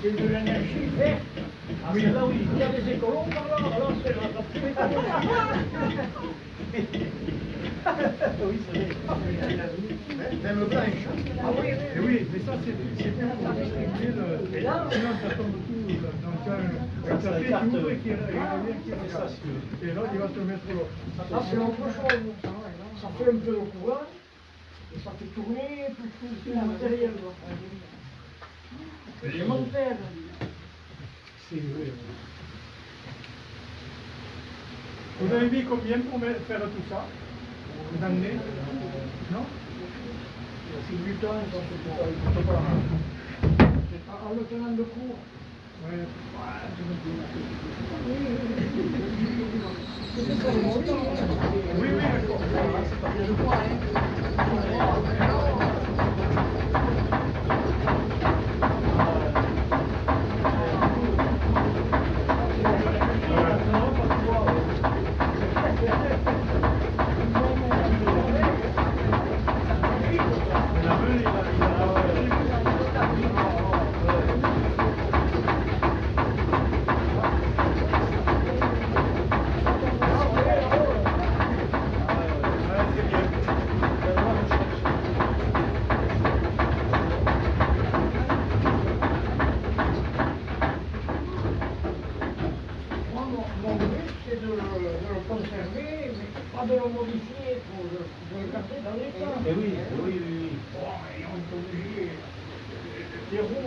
c'est de l'énergie verte. Ah, oui. Là, oui, il y a des écolos par là, alors c'est la plus écolo. Oui, c'est vrai. Même blanche. Ah oui, Et oui, mais ça c'est plus pour distribuer le... Et là, sinon ça tombe tout dans le cas, quand ça fait, tu ouvres et qu'il revient, qu'il regarde. Et là, il va te mettre l'autre. ça c'est autre chose. Ça fait un peu le courant, et ça fait tourner tout le matériel. Élémentaire. C'est vrai. Vous avez mis combien pour faire tout ça? D'années? Non? C'est du temps, ça c'est pas. En le tenant de cours. Ouais. Oui, oui, d'accord. C'est pas bien le poids, hein. Mon but, c'est de le conserver, mais pas de le modifier pour le garder dans l'état. Oui, oui, oui. Bon, et on est obligé. Les roues